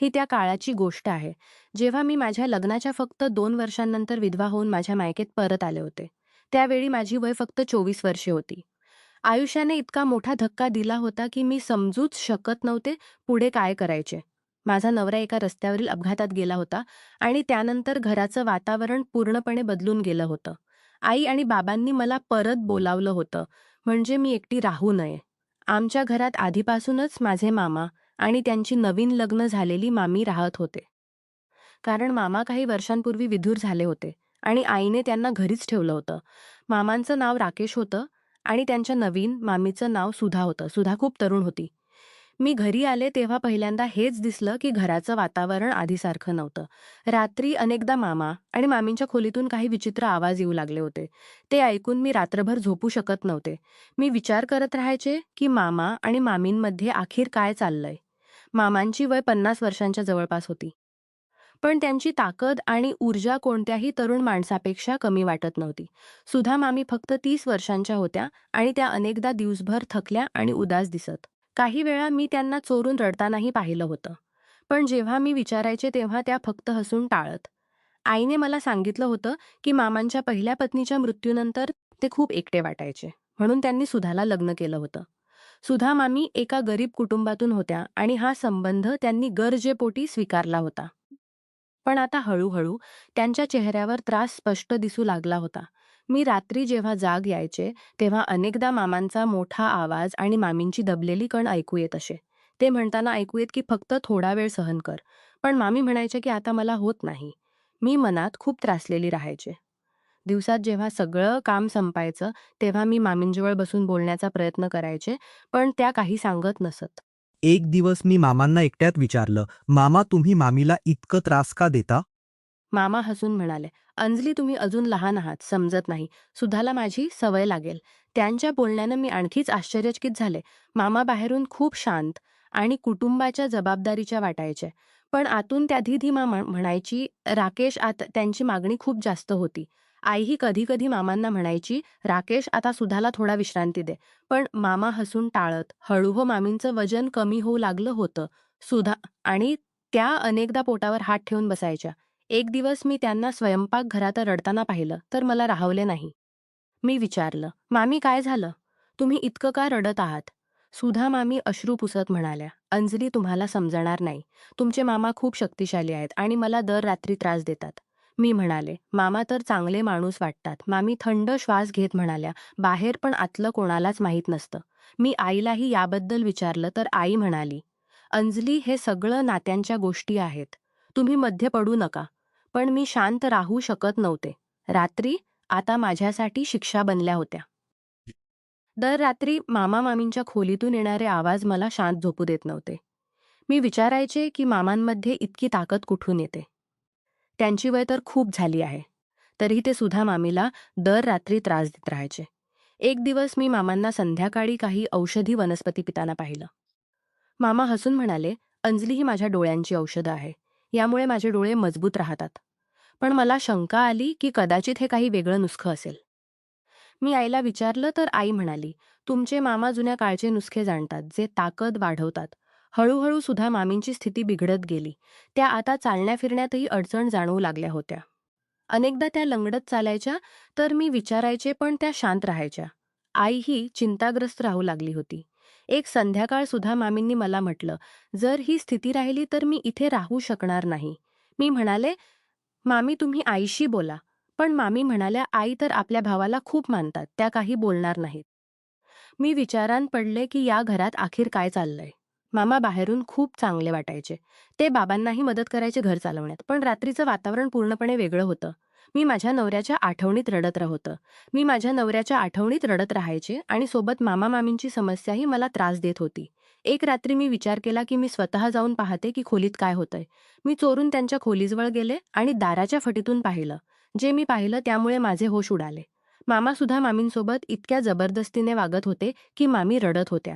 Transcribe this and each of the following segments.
ही त्या काळाची गोष्ट आहे, जेव्हा मी माझ्या लग्नाच्या फक्त 2 वर्षांनंतर विधवा होऊन माझ्या मायकेत परत आले होते. त्यावेळी माझी वय फक्त 24 वर्षे होती. आयुष्याने इतका मोठा धक्का दिला होता की मी समजूच शकत नव्हते पुढे काय करायचे. माझा नवरा एका रस्त्यावरील अपघातात गेला होता आणि त्यानंतर घराचं वातावरण पूर्णपणे बदलून गेलं होतं. आई आणि बाबांनी मला परत बोलावलं होतं, म्हणजे मी एकटी राहू नये. आमच्या घरात आधीपासूनच माझे मामा आणि त्यांची नवीन लग्न झालेली मामी राहत होते. कारण मामा काही वर्षांपूर्वी विधूर झाले होते आणि आईने त्यांना घरीच ठेवलं होतं. मामांचं नाव राकेश होतं आणि त्यांच्या नवीन मामीचं नाव सुधा होतं. सुधा खूप तरुण होती. मी घरी आले तेव्हा पहिल्यांदा हेच दिसलं की घराचं वातावरण आधीसारखं नव्हतं. रात्री अनेकदा मामा आणि मामींच्या खोलीतून काही विचित्र आवाज येऊ लागले होते. ते ऐकून मी रात्रभर झोपू शकत नव्हते. मी विचार करत राहायचे की मामा आणि मामींमध्ये अखेर काय चाललंय. मामांची वय 50 वर्षांच्या जवळपास होती. पण त्यांची ताकद आणि ऊर्जा कोणत्याही तरुण माणसापेक्षा कमी वाटत नव्हती. सुधा मामी फक्त 30 वर्षांच्या होत्या आणि त्या अनेकदा दिवसभर थकल्या आणि उदास दिसत. काही वेळा मी त्यांना चोरून रडतानाही पाहिलं होतं. पण जेव्हा मी विचारायचे तेव्हा त्या फक्त हसून टाळत. आईने मला सांगितलं होतं की मामांच्या पहिल्या पत्नीच्या मृत्यूनंतर ते खूप एकटे वाटायचे. म्हणून त्यांनी सुधाला लग्न केलं होतं. सुधा मामी एका गरीब कुटुंबातून होत्या आणि हा संबंध त्यांनी गरजेपोटी स्वीकारला होता. पण आता हळूहळू त्यांच्या चेहऱ्यावर त्रास स्पष्ट दिसू लागला होता. मी रात्री जेव्हा जाग यायचे तेव्हा अनेकदा मामांचा मोठा आवाज आणि मामींची दबलेली कण ऐकू येत असे. ते म्हणताना ऐकू येत की फक्त थोडा वेळ सहन कर. पण मामी म्हणायचे की आता मला होत नाही. मी मनात खूप त्रासलेली राहायचे. दिवसात जेव्हा सगळं काम संपायचं तेव्हा मी मामींजवळ बसून बोलण्याचा प्रयत्न करायचे, पण त्या काही सांगत नसत. एक दिवस मी मामांना एकट्यात विचारलं, "मामा, तुम्ही मामीला इतकं त्रास का देता?" मामा हसून म्हणाले, अंजली तुम्ही अजून लहान आहात, समजत नाही. सुधाला माझी सवय लागेल. त्यांच्या बोलण्यानं मी आणखीच आश्चर्यचकित झाले. मामा बाहेरून खूप शांत आणि कुटुंबाच्या जबाबदारीच्या वाटायचे. पण आतून त्या धीधीमा म्हणायची, राकेश आता त्यांची मागणी खूप जास्त होती. आईही कधी कधी मामांना म्हणायची, राकेश आता सुधाला थोडा विश्रांती दे. पण मामा हसून टाळत. हळूहळू मामींचं वजन कमी होऊ लागलं होतं. सुधा आणि त्या अनेकदा पोटावर हात ठेवून बसायच्या. एक दिवस मी त्यांना स्वयंपाकघरात रडताना पाहिलं, तर मला राहवले नाही. मी विचारलं, "मामी काय झालं? तुम्ही इतकं का रडत आहात?" सुधा मामी अश्रू पुसत म्हणाल्या, "अंजली तुम्हाला समजणार नाही. तुमचे मामा खूप शक्तिशाली आहेत आणि मला दर रात्री त्रास देतात." मी म्हणाले, "मामा तर चांगले माणूस वाटतात." मामी थंड श्वास घेत म्हणाल्या, "बाहेर पण आतलं कोणालाच माहीत नसतं." मी आईलाही याबद्दल विचारलं तर आई म्हणाली, "अंजली हे सगळं नात्यांच्या गोष्टी आहेत. तुम्ही मध्ये पडू नका." पण मी शांत राहू शकत नव्हते. रात्री आता माझ्यासाठी शिक्षा बनल्या होत्या. दर रात्री मामा-मामींच्या खोलीतून येणारे आवाज मला शांत झोपू देत नव्हते. मी विचारायचे की मामांमध्ये इतकी ताकद कुठून येते? त्यांची वय तर खूप झाली आहे. तरीही ते सुधा मामीला दर रात्री त्रास देत राहायचे. एक दिवस मी मामांना संध्याकाळी काही औषधी वनस्पती पिताना पाहिलं. मामा हसून म्हणाले, "अंजली ही माझ्या डोळ्यांची औषधं आहे. यामुळे माझे डोळे मजबूत राहतात." पण मला शंका आली की कदाचित हे काही वेगळं नुसखं असेल. मी आईला विचारलं तर आई म्हणाली, "तुमचे मामा जुन्या काळचे नुसखे जाणतात, जे ताकद वाढवतात." हळूहळू सुद्धा मामींची स्थिती बिघडत गेली. त्या आता चालण्या-फिरण्यातही अडचण जाणवू लागल्या होत्या. अनेकदा त्या लंगडत चालायच्या, तर मी विचारायचे पण त्या शांत राहायच्या. आईही चिंताग्रस्त राहू लागली होती. एक संध्याकाळ सुद्धा मामींनी मला म्हटलं, "जर ही स्थिती राहिली तर मी इथे राहू शकणार नाही." मी म्हणाले, "मामी तुम्ही आईशी बोला." पण मामी म्हणाल्या, "आई तर आपल्या भावाला खूप मानतात, त्या काही बोलणार नाहीत." मी विचारात पडले की या घरात अखेर काय चाललंय. मामा बाहेरून खूप चांगले वाटायचे. ते बाबांनाही मदत करायचे घर चालवण्यात. पण रात्रीचं वातावरण पूर्णपणे वेगळं होतं. मी माझ्या नवऱ्याच्या आठवणीत रडत राहतं. मी माझ्या नवऱ्याच्या आठवणीत रडत राहायचे आणि सोबत मामा-मामींची समस्याही मला त्रास देत होती. एक रात्री मी विचार केला की मी स्वतः जाऊन पाहते की खोलीत काय होतंय. मी चोरून त्यांच्या खोलीजवळ गेले आणि दाराच्या फटीतून पाहिलं. जे मी पाहिलं त्यामुळे माझे होश उडाले. मामा सुद्धा मामींसोबत इतक्या जबरदस्तीने वागत होते की मामी रडत होत्या.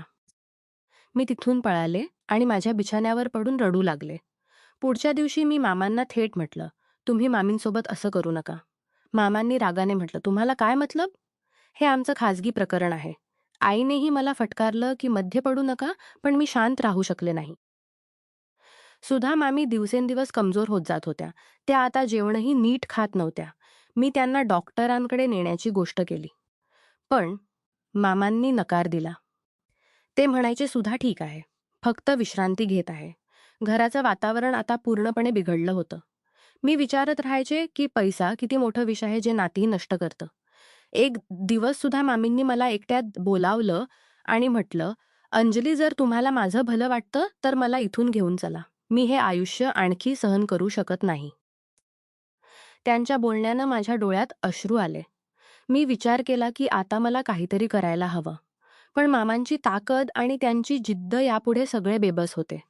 मी तिथून पळाले आणि माझ्या बिछाण्यावर पडून रडू लागले. पुढच्या दिवशी मी मामांना थेट म्हटलं, "तुम्ही मामींसोबत असं करू नका." मामांनी रागाने म्हटलं, "तुम्हाला काय मतलब? हे आमचं खाजगी प्रकरण आहे." आईनेही मला फटकारलं की मध्ये पडू नका, पण मी शांत राहू शकले नाही. सुधा मामी दिवसेंदिवस कमजोर होत जात होत्या. त्या आता जेवणही नीट खात नव्हत्या. मी त्यांना डॉक्टरांकडे नेण्याची गोष्ट केली. पण मामांनी नकार दिला. ते म्हणायचे, "सुधा ठीक आहे. फक्त विश्रांती घेत आहे." घराचं वातावरण आता पूर्णपणे बिघडलं होतं. मी विचारत राहायचे, की पैसा किती मोठा विषय आहे जे नातीही नष्ट करतं. एक दिवस सुद्धा मामींनी मला एकट्यात बोलावलं आणि म्हटलं, "अंजली, जर तुम्हाला माझं भलं वाटतं, तर मला इथून घेऊन चला. मी हे आयुष्य आणखी सहन करू शकत नाही." त्यांच्या बोलण्यानं माझ्या डोळ्यात अश्रू आले. मी विचार केला, की आता मला काहीतरी करायला हवं. पण मामांची ताकद आणि त्यांची जिद्द यापुढे सगळे बेबस होते.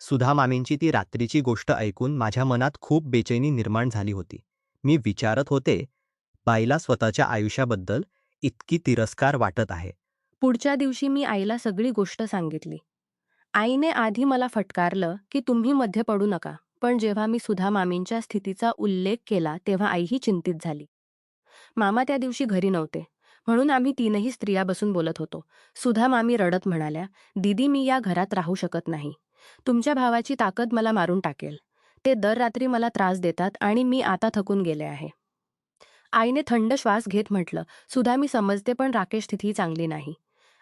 सुधा मामींची ती रात्रीची गोष्ट ऐकून माझ्या मनात खूप बेचैनी निर्माण झाली होती. मी विचारत होते, बाईला स्वतःच्या आयुष्याबद्दल इतकी तिरस्कार वाटत आहे. पुढच्या दिवशी मी आईला सगळी गोष्ट सांगितली. आईने आधी मला फटकारलं, की तुम्ही मध्ये पडू नका. पण जेव्हा मी सुधा मामींच्या स्थितीचा उल्लेख केला, तेव्हा आईही चिंतित झाली. मामा त्या दिवशी घरी नव्हते. म्हणून आम्ही तीनही स्त्रिया बसून बोलत होतो. सुधा मामी रडत म्हणाल्या, "दीदी, मी या घरात राहू शकत नाही. तुमच्या भावाची ताकद मला मारून टाकेल. ते दर रात्री मला त्रास देतात आणि मी आता थकून गेले आहे." आईने थंड श्वास घेत म्हटलं, "सुधा, मी समजते, पण राकेश स्थितीही चांगली नाही.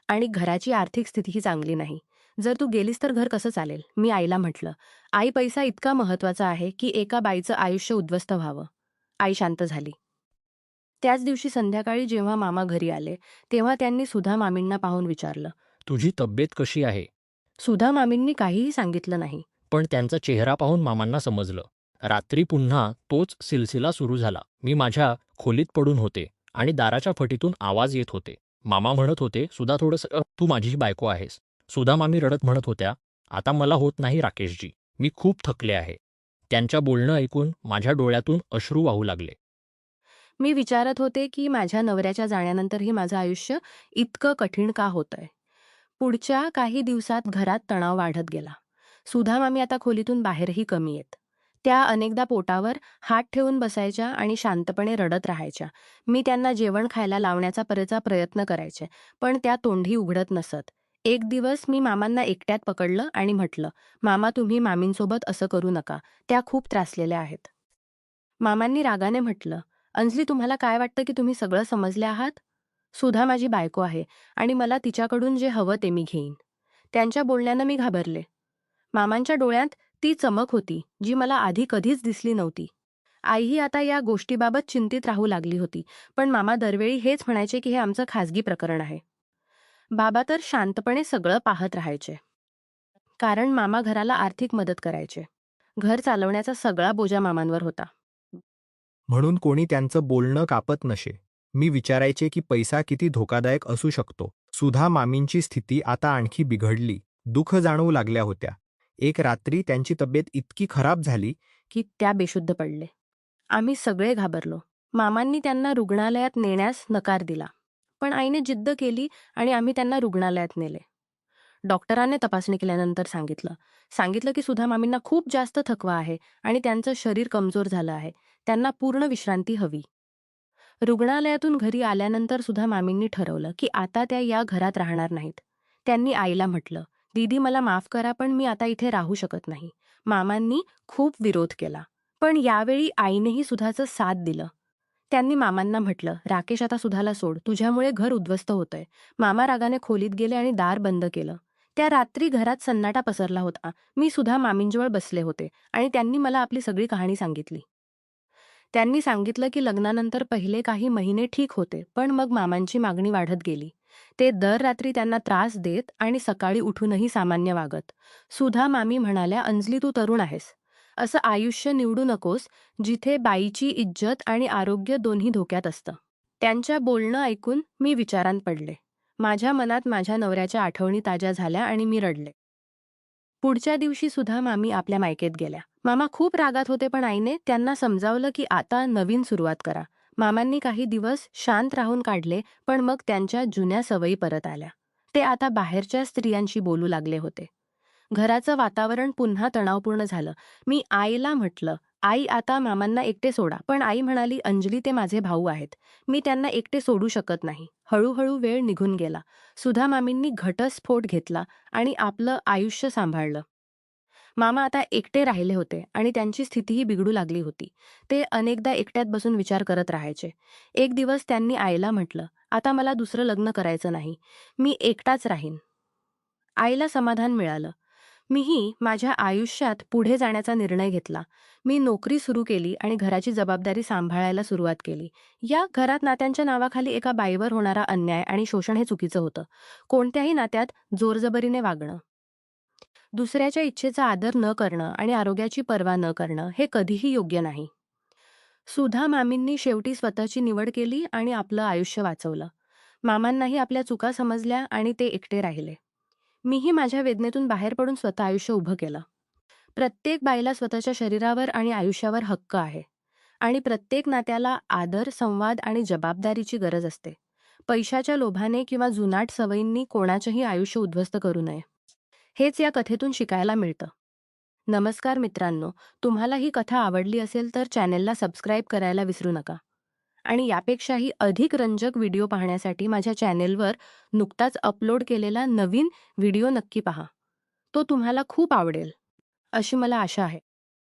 आणि घराची आर्थिक स्थितीही चांगली नाही. जर तू गेलीस तर घर कसं चालेल?" मी आईला म्हटलं. "आई, पैसा इतका महत्त्वाचा आहे, की एका बाईचं आयुष्य उद्ध्वस्त व्हावं." आई शांत झाली. त्याच दिवशी संध्याकाळी जेव्हा मामा घरी आले, तेव्हा त्यांनी सुधा मामींना पाहून विचारलं. तुझी तब्येत कशी आहे? सुधा मामींनी काहीही सांगितलं नाही. पण त्यांचा चेहरा पाहून मामांना समजलं. रात्री पुन्हा तोच सिलसिला सुरू झाला. मी माझ्या खोलीत पडून होते आणि दाराच्या फटीतून आवाज येत होते. मामा म्हणत होते, "सुधा, थोडंसं तू माझी बायको आहेस." सुधा मामी रडत म्हणत होत्या, "आता मला होत नाही राकेशजी. मी खूप थकले आहे." त्यांच्या बोलणं ऐकून माझ्या डोळ्यातून अश्रू वाहू लागले. मी विचारत होते, की माझ्या नवऱ्याच्या जाण्यानंतरही माझं आयुष्य इतकं कठीण का होतंय? पुढच्या काही दिवसात घरात तणाव वाढत गेला. सुधा मामी आता खोलीतून बाहेरही कमी येत. त्या अनेकदा पोटावर हात ठेवून बसायच्या आणि शांतपणे रडत राहायच्या. मी त्यांना जेवण खायला लावण्याचा प्रयत्न करायचे, पण त्या तोंडही उघडत नसत. एक दिवस मी मामांना एकट्यात पकडलं आणि म्हटलं, "मामा, तुम्ही मामींसोबत असं करू नका. त्या खूप त्रासलेल्या आहेत." मामांनी रागाने म्हटलं, "अंजली, तुम्हाला काय वाटतं, की तुम्ही सगळं समजले आहात? सुधा माझी बायको आहे आणि मला तिच्याकडून जे हवं ते मी घेईन." त्यांच्या बोलण्यानं मी घाबरले. मामांच्या डोळ्यात ती चमक होती, जी मला आधी कधीच दिसली नव्हती. आईही आता या गोष्टीबाबत चिंतित राहू लागली होती, पण मामा दरवेळी हेच म्हणायचे, की हे आमचं खाजगी प्रकरण आहे. बाबा तर शांतपणे सगळं पाहत राहायचे. कारण मामा घराला आर्थिक मदत करायचे. घर चालवण्याचा सगळा बोजा मामांवर होता. म्हणून कोणी त्यांचं बोलणं कापत नसे. मी विचारायचे की पैसा किती धोकादायक असू शकतो. सुधा मामींची स्थिती आता आणखी बिघडली. दुःख जाणवू लागल्या होत्या. एक रात्री त्यांची तब्येत इतकी खराब झाली की त्या बेशुद्ध पडले. आम्ही सगळे घाबरलो. मामांनी त्यांना रुग्णालयात नेण्यास नकार दिला. पण आईने जिद्द केली आणि आम्ही त्यांना रुग्णालयात नेले. डॉक्टरांनी तपासणी केल्यानंतर सांगितलं सांगितलं की सुधा मामींना खूप जास्त थकवा आहे आणि त्यांचं शरीर कमजोर झालं आहे. त्यांना पूर्ण विश्रांती हवी. रुग्णालयातून घरी आल्यानंतर सुद्धा मामींनी ठरवलं की आता त्या या घरात राहणार नाहीत. त्यांनी आईला म्हटलं, "दीदी, मला माफ करा, पण मी आता इथे राहू शकत नाही." मामांनी खूप विरोध केला. पण यावेळी आईनेही सुधाचं साथ दिलं. त्यांनी मामांना म्हटलं, "राकेश, आता सुधाला सोड. तुझ्यामुळे घर उद्ध्वस्त होतंय." मामा रागाने खोलीत गेले आणि दार बंद केलं. त्या रात्री घरात सन्नाटा पसरला होता. मी सुधा मामींजवळ बसले होते आणि त्यांनी मला आपली सगळी कहाणी सांगितली. त्यांनी सांगितलं की लग्नानंतर पहिले काही महिने ठीक होते, पण मग मामांची मागणी वाढत गेली. ते दर रात्री त्यांना त्रास देत आणि सकाळी उठूनही सामान्य वागत. सुधा मामी म्हणाल्या, "अंजली, तू तरुण आहेस. असं आयुष्य निवडू नकोस, जिथे बाईची इज्जत आणि आरोग्य दोन्ही धोक्यात असतं." त्यांच्या बोलणं ऐकून मी विचारांत पडले. माझ्या मनात माझ्या नवऱ्याच्या आठवणी ताज्या झाल्या आणि मी रडले. पुढच्या दिवशी सुद्धा मामी आपल्या मायकेत गेल्या. मामा खूप रागात होते, पण आईने त्यांना समजावलं की आता नवीन सुरुवात करा. मामांनी काही दिवस शांत राहून काढले, पण मग त्यांच्या जुन्या सवयी परत आल्या. ते आता बाहेरच्या स्त्रियांशी बोलू लागले होते. घराचं वातावरण पुन्हा तणावपूर्ण झालं. मी आईला म्हटलं, "आई, आता मामांना एकटे सोडा." पण आई म्हणाली, "अंजली, ते माझे भाऊ आहेत. मी त्यांना एकटे सोडू शकत नाही." हळूहळू वेळ निघून गेला. सुधा मामींनी घटस्फोट घेतला आणि आपलं आयुष्य सांभाळलं. मामा आता एकटे राहिले होते आणि त्यांची स्थितीही बिघडू लागली होती. ते अनेकदा एकट्यात बसून विचार करत राहायचे. एक दिवस त्यांनी आईला म्हटलं, "आता मला दुसरं लग्न करायचं नाही. मी एकटाच राहीन." आईला समाधान मिळालं. मीही माझ्या आयुष्यात पुढे जाण्याचा निर्णय घेतला. मी नोकरी सुरू केली आणि घराची जबाबदारी सांभाळायला सुरुवात केली. या घरात नात्यांच्या नावाखाली एका बाईवर होणारा अन्याय आणि शोषण हे चुकीचं होतं. कोणत्याही नात्यात जोरजबरीने वागणं, दुसऱ्याच्या इच्छेचा आदर न करणं आणि आरोग्याची पर्वा न करणं हे कधीही योग्य नाही. सुधा मामींनी शेवटी स्वतःची निवड केली आणि आपलं आयुष्य वाचवलं. मामांनाही आपल्या चुका समजल्या आणि ते एकटे राहिले. मीही माझ्या वेदनेतून बाहेर पडून स्वतः आयुष्य उभं केलं. प्रत्येक बाईला स्वतःच्या शरीरावर आणि आयुष्यावर हक्क आहे आणि प्रत्येक नात्याला आदर, संवाद आणि जबाबदारीची गरज असते. पैशाच्या लोभाने किंवा जुनाट सवयींनी कोणाचंही आयुष्य उद्ध्वस्त करू नये. हेच या कथेतून शिकायला मिळतं. नमस्कार मित्रांनो, तुम्हाला ही कथा आवडली असेल तर चॅनेलला सबस्क्राईब करायला विसरू नका. आणि यापेक्षाही अधिक रंजक व्हिडिओ पाहण्यासाठी माझ्या चॅनेलवर नुकताच अपलोड केलेला नवीन व्हिडिओ नक्की पहा. तो तुम्हाला खूप आवडेल, अशी मला आशा आहे.